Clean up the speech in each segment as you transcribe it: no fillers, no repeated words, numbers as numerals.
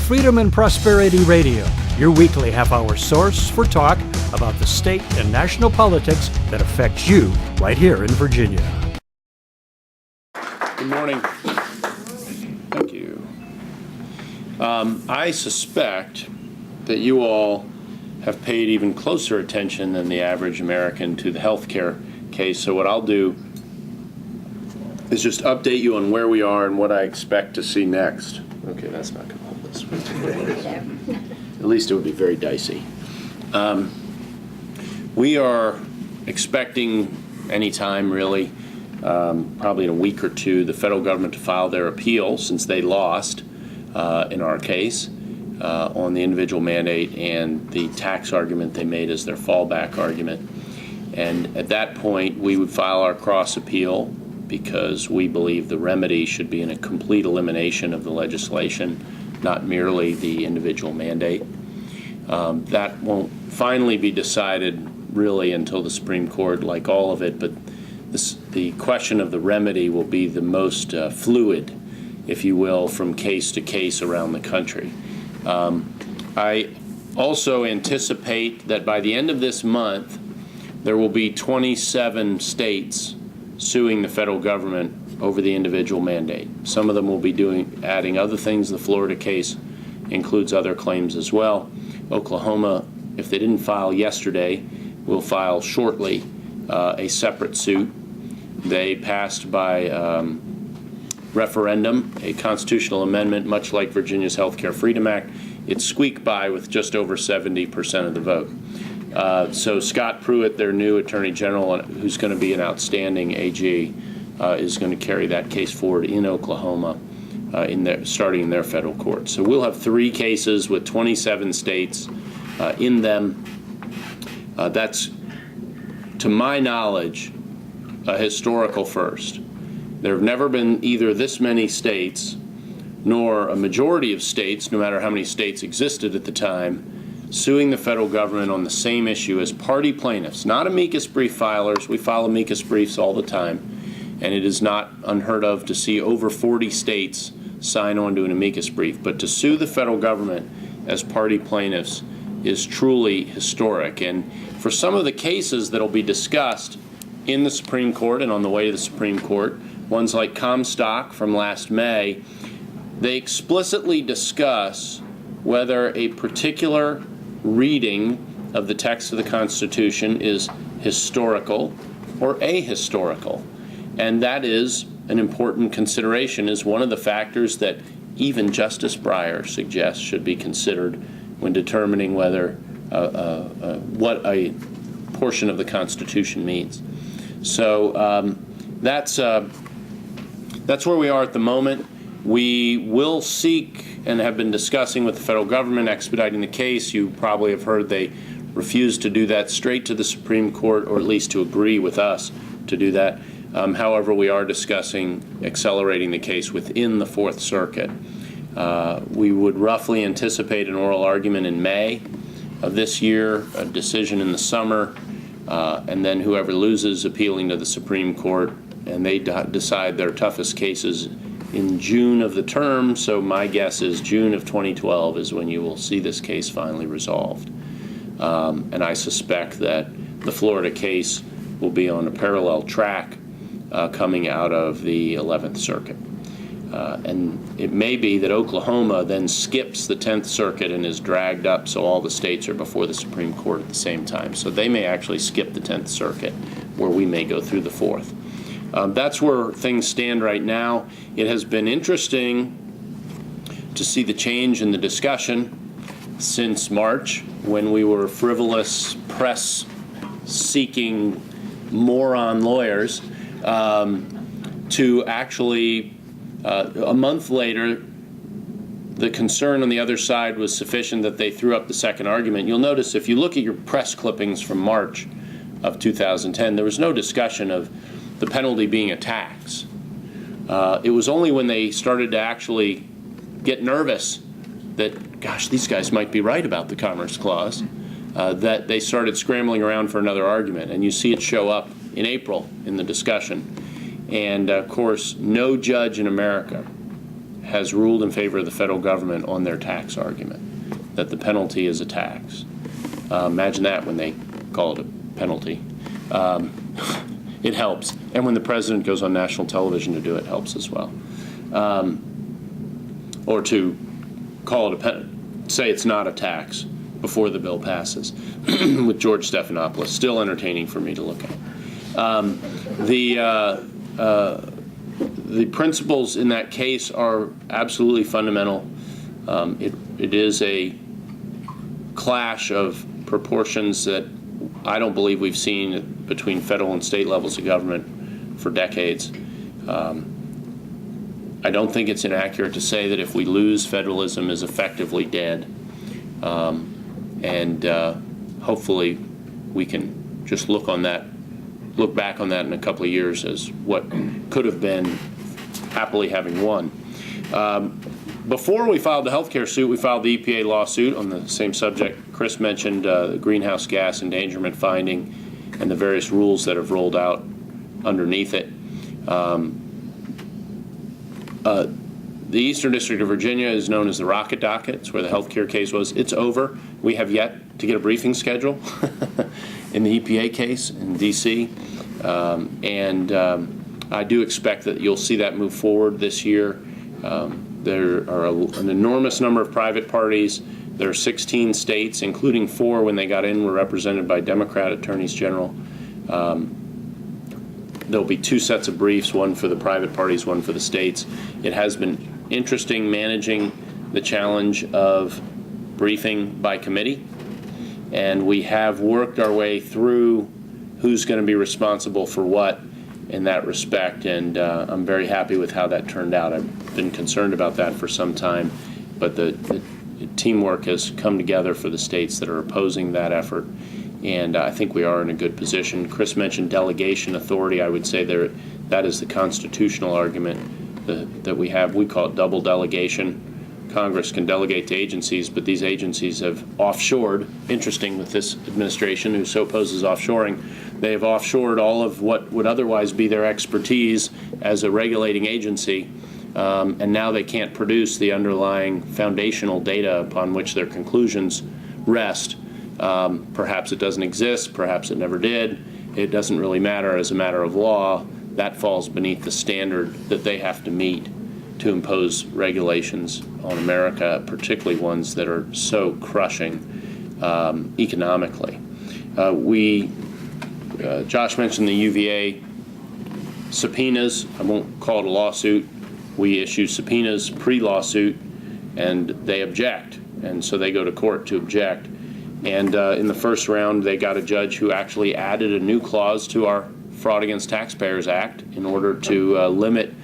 Freedom and Prosperity Radio, your weekly half-hour source for talk about the state and national politics that affect you right here in Virginia. Good morning. Thank you. I suspect that you all have paid even closer attention than the average American to the healthcare case. So what I'll do is just update you on where we are and what I expect to see next. Okay, that's not going to hold this. At least it would be very dicey. We are expecting any time, really, probably in a week or two, the federal government to file their appeal, since they lost in our case on the individual mandate and the tax argument they made as their fallback argument. And at that point, we would file our cross appeal because we believe the remedy should be in a complete elimination of the legislation, not merely the individual mandate. That won't finally be decided really until the Supreme Court, like all of it, but the question of the remedy will be the most fluid, if you will, from case to case around the country. I also anticipate that by the end of this month, there will be 27 states suing the federal government over the individual mandate. Some of them will be adding other things. The Florida case includes other claims as well. Oklahoma, if they didn't file yesterday, will file shortly a separate suit. They passed by referendum a constitutional amendment, much like Virginia's Healthcare Freedom Act. It squeaked by with just over 70% of the vote. So Scott Pruitt, their new Attorney General, who's going to be an outstanding AG, is going to carry that case forward in Oklahoma, starting in their federal court. So we'll have 3 cases with 27 states in them. That's, to my knowledge, a historical first. There have never been either this many states nor a majority of states, no matter how many states existed at the time, suing the federal government on the same issue as party plaintiffs, not amicus brief filers. We file amicus briefs all the time, and it is not unheard of to see over 40 states sign on to an amicus brief. But to sue the federal government as party plaintiffs is truly historic. And for some of the cases that will be discussed in the Supreme Court and on the way to the Supreme Court, ones like Comstock from last May, they explicitly discuss whether a particular reading of the text of the Constitution is historical or ahistorical. And that is an important consideration, is one of the factors that even Justice Breyer suggests should be considered when determining whether what a portion of the Constitution means. So that's where we are at the moment. We will seek and have been discussing with the federal government expediting the case. You probably have heard they refused to do that straight to the Supreme Court, or at least to agree with us to do that. However, we are discussing accelerating the case within the Fourth Circuit. We would roughly anticipate an oral argument in May of this year, a decision in the summer, and then whoever loses appealing to the Supreme Court, and they decide their toughest cases in June of the term. So my guess is June of 2012 is when you will see this case finally resolved. And I suspect that the Florida case will be on a parallel track coming out of the 11th Circuit. And it may be that Oklahoma then skips the 10th Circuit and is dragged up so all the states are before the Supreme Court at the same time. So they may actually skip the 10th Circuit, where we may go through the 4th. That's where things stand right now. It has been interesting to see the change in the discussion since March, when we were frivolous, press-seeking moron lawyers, to actually, a month later, the concern on the other side was sufficient that they threw up the second argument. You'll notice if you look at your press clippings from March of 2010, there was no discussion of the penalty being a tax. It was only when they started to actually get nervous that, gosh, these guys might be right about the Commerce Clause, that they started scrambling around for another argument. And you see it show up in April in the discussion. And, of course, no judge in America has ruled in favor of the federal government on their tax argument, that the penalty is a tax. Imagine that when they call it a penalty. It helps. And when the president goes on national television to do it, it helps as well. Or to call it say it's not a tax before the bill passes, with George Stephanopoulos, still entertaining for me to look at. The principles in that case are absolutely fundamental. It is a clash of proportions that I don't believe we've seen between federal and state levels of government for decades. I don't think it's inaccurate to say that if we lose, federalism is effectively dead. Hopefully we can just look back on that in a couple of years as what could have been happily having won. Before we filed the healthcare suit, we filed the EPA lawsuit on the same subject. Chris mentioned the greenhouse gas endangerment finding and the various rules that have rolled out underneath it. The Eastern District of Virginia is known as the Rocket Docket. It's where the healthcare case was. It's over. We have yet to get a briefing schedule in the EPA case in D.C. I do expect that you'll see that move forward this year. There are an enormous number of private parties. There are 16 states, including 4 when they got in, were represented by Democrat attorneys general. There'll be 2 sets of briefs, one for the private parties, one for the states. It has been interesting managing the challenge of briefing by committee, and we have worked our way through who's going to be responsible for what in that respect, and I'm very happy with how that turned out. I've been concerned about that for some time, but the teamwork has come together for the states that are opposing that effort, and I think we are in a good position. Chris mentioned delegation authority. I would say that is the constitutional argument that we have. We call it double delegation. Congress can delegate to agencies, but these agencies have offshored. Interesting with this administration, who so opposes offshoring, they have offshored all of what would otherwise be their expertise as a regulating agency, and now they can't produce the underlying foundational data upon which their conclusions rest. Perhaps it doesn't exist, perhaps it never did. It doesn't really matter as a matter of law. That falls beneath the standard that they have to meet to impose regulations on America, particularly ones that are so crushing economically. Josh mentioned the UVA subpoenas. I won't call it a lawsuit. We issue subpoenas pre-lawsuit, and they object, and so they go to court to object. And in the first round, they got a judge who actually added a new clause to our Fraud Against Taxpayers Act in order to limit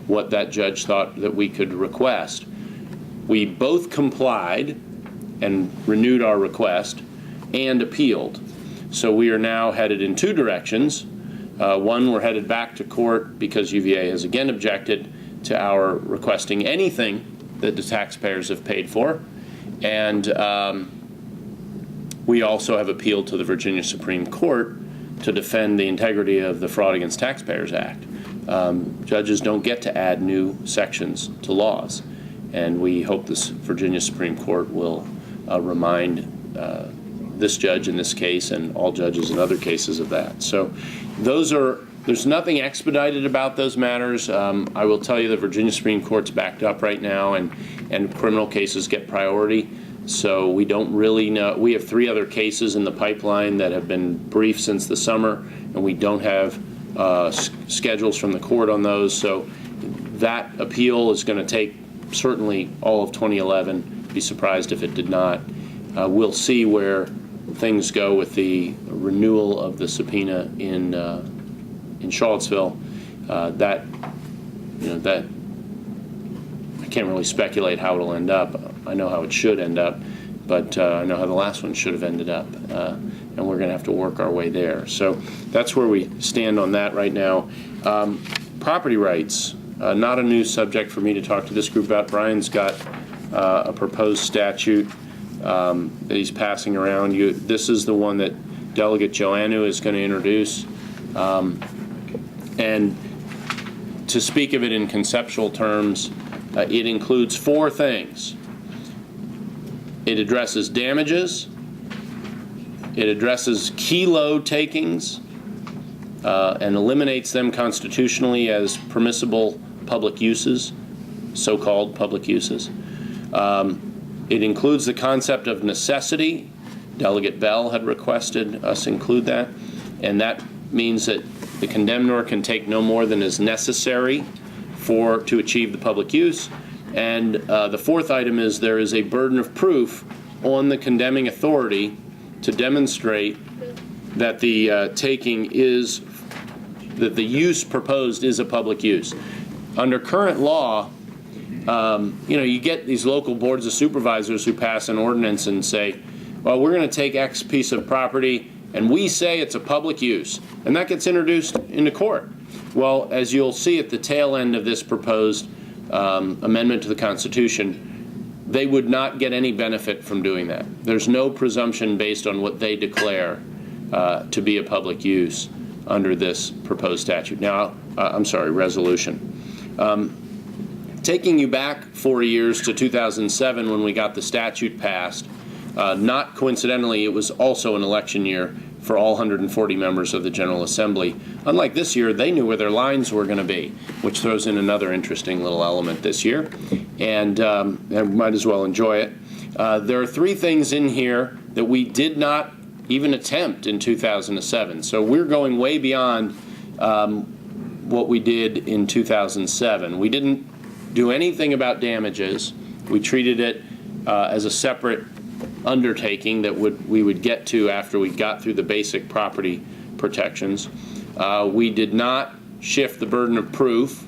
what that judge thought that we could request. We both complied and renewed our request and appealed. So we are now headed in 2 directions. One, we're headed back to court because UVA has again objected to our requesting anything that the taxpayers have paid for. And we also have appealed to the Virginia Supreme Court to defend the integrity of the Fraud Against Taxpayers Act. Judges don't get to add new sections to laws, and we hope this Virginia Supreme Court will remind this judge in this case and all judges in other cases of that. So there's nothing expedited about those matters. I will tell you the Virginia Supreme Court's backed up right now, and criminal cases get priority. So we don't really know. We have 3 other cases in the pipeline that have been briefed since the summer, and we don't have schedules from the court on those. So that appeal is going to take certainly all of 2011. Be surprised if it did not. We'll see where things go with the renewal of the subpoena in Charlottesville. That I can't really speculate how it'll end up. I know how it should end up, but I know how the last one should have ended up, and we're going to have to work our way there. So that's where we stand on that right now. Property rights, not a new subject for me to talk to this group about. Brian's got a proposed statute that he's passing around. This is the one that Delegate Joannou is going to introduce. And to speak of it in conceptual terms, It includes four things. It addresses damages, it addresses key load takings, and eliminates them constitutionally as permissible public uses, so-called public uses. It includes the concept of necessity. Delegate Bell had requested us include that, and that means that the condemnor can take no more than is necessary to achieve the public use. And the fourth item is there is a burden of proof on the condemning authority to demonstrate that the that the use proposed is a public use. Under current law, you get these local boards of supervisors who pass an ordinance and say, well, we're going to take X piece of property and we say it's a public use, and that gets introduced into court. Well, as you'll see at the tail end of this proposed amendment to the Constitution, they would not get any benefit from doing that. There's no presumption based on what they declare to be a public use under this proposed statute. Now, resolution. Taking you back 4 years to 2007 when we got the statute passed, not coincidentally, it was also an election year for all 140 members of the General Assembly. Unlike this year, they knew where their lines were going to be, which throws in another interesting little element this year, and might as well enjoy it. There are three things in here that we did not even attempt in 2007, so we're going way beyond what we did in 2007. We didn't do anything about damages. We treated it as a separate undertaking that we would get to after we got through the basic property protections. We did not shift the burden of proof.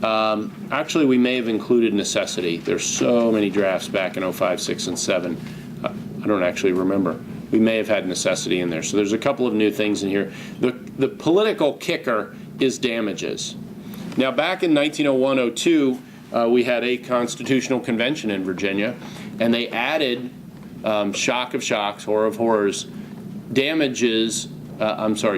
Actually, we may have included necessity. There's so many drafts back in 05, 6, and 7. I don't actually remember. We may have had necessity in there. So there's a couple of new things in here. The political kicker is damages. Now, back in 1901-02, we had a constitutional convention in Virginia, and they added shock of shocks, horror of horrors,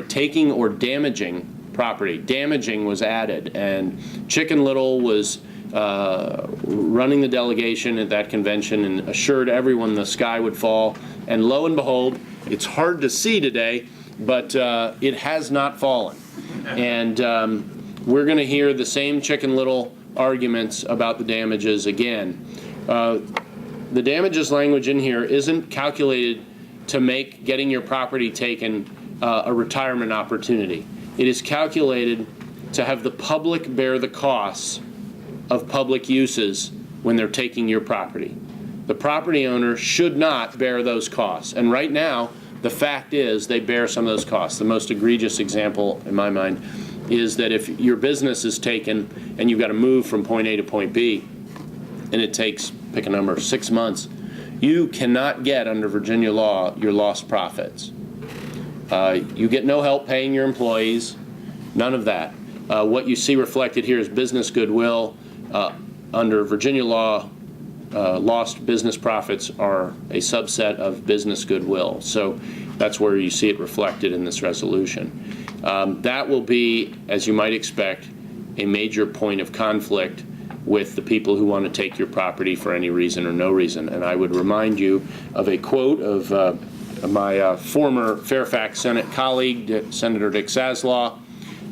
taking or damaging property. Damaging was added, and Chicken Little was running the delegation at that convention and assured everyone the sky would fall. And lo and behold, it's hard to see today, but it has not fallen. And we're going to hear the same Chicken Little arguments about the damages again. The damages language in here isn't calculated to make getting your property taken a retirement opportunity. It is calculated to have the public bear the costs of public uses when they're taking your property. The property owner should not bear those costs. And right now, the fact is they bear some of those costs. The most egregious example, in my mind, is that if your business is taken and you've got to move from point A to point B, and it takes, pick a number, 6 months, you cannot get, under Virginia law, your lost profits. You get no help paying your employees, none of that. What you see reflected here is business goodwill. Under Virginia law, lost business profits are a subset of business goodwill. So that's where you see it reflected in this resolution. That will be, as you might expect, a major point of conflict with the people who want to take your property for any reason or no reason. And I would remind you of a quote of my former Fairfax Senate colleague, Senator Dick Saslaw.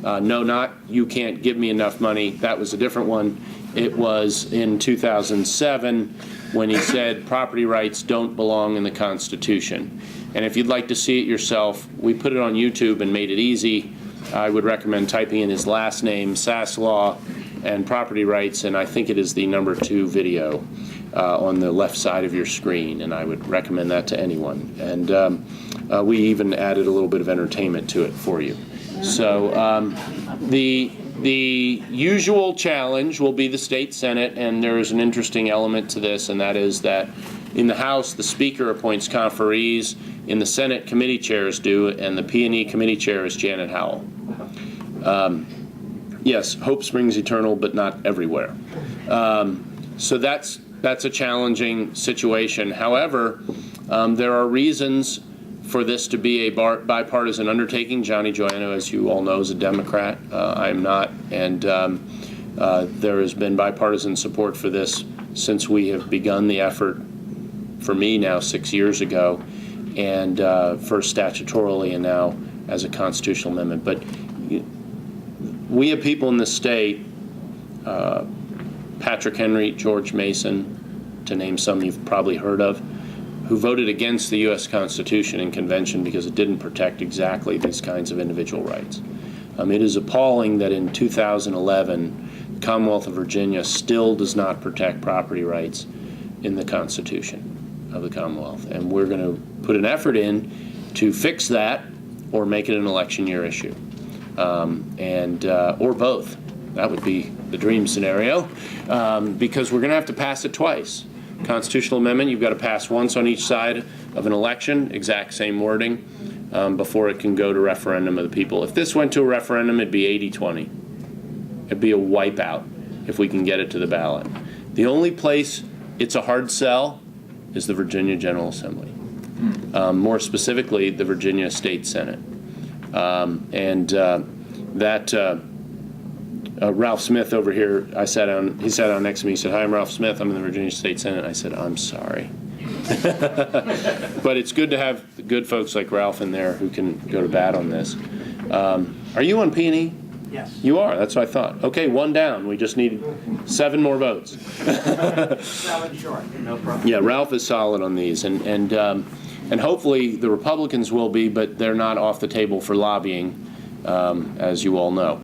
No, not you can't give me enough money. That was a different one. It was in 2007 when he said property rights don't belong in the Constitution. And if you'd like to see it yourself, we put it on YouTube and made it easy. I would recommend typing in his last name, Saslaw, and property rights, and I think it is the #2 video on the left side of your screen, and I would recommend that to anyone. And we even added a little bit of entertainment to it for you. So the usual challenge will be the state Senate, and there is an interesting element to this, and that is that in the House, the Speaker appoints conferees. In the Senate, committee chairs do, and the P&E committee chair is Janet Howell. Yes, hope springs eternal, but not everywhere. So that's a challenging situation. However, there are reasons for this to be a bipartisan undertaking. Johnny Joanno, as you all know, is a Democrat. I am not. And There has been bipartisan support for this since we have begun the effort, for me now 6 years ago, and first statutorily and now as a constitutional amendment. But we have people in the state, Patrick Henry, George Mason, to name some you've probably heard of, who voted against the U.S. Constitution in convention because it didn't protect exactly these kinds of individual rights. It is appalling that in 2011, the Commonwealth of Virginia still does not protect property rights in the Constitution of the Commonwealth. And we're going to put an effort in to fix that or make it an election year issue, or both. That would be the dream scenario, because we're going to have to pass it twice. Constitutional amendment, you've got to pass once on each side of an election, exact same wording, before it can go to referendum of the people. If this went to a referendum, it'd be 80-20. It'd be a wipeout if we can get it to the ballot. The only place it's a hard sell is the Virginia General Assembly. More specifically, the Virginia State Senate. Ralph Smith over here, he sat down next to me. He said, "Hi, I'm Ralph Smith. I'm in the Virginia State Senate." I said, "I'm sorry." But it's good to have good folks like Ralph in there who can go to bat on this. Are you on P&E? Yes. You are. That's what I thought. Okay, one down. We just need 7 more votes. Solid short, no problem. Yeah, Ralph is solid on these, and hopefully the Republicans will be, but they're not off the table for lobbying, as you all know.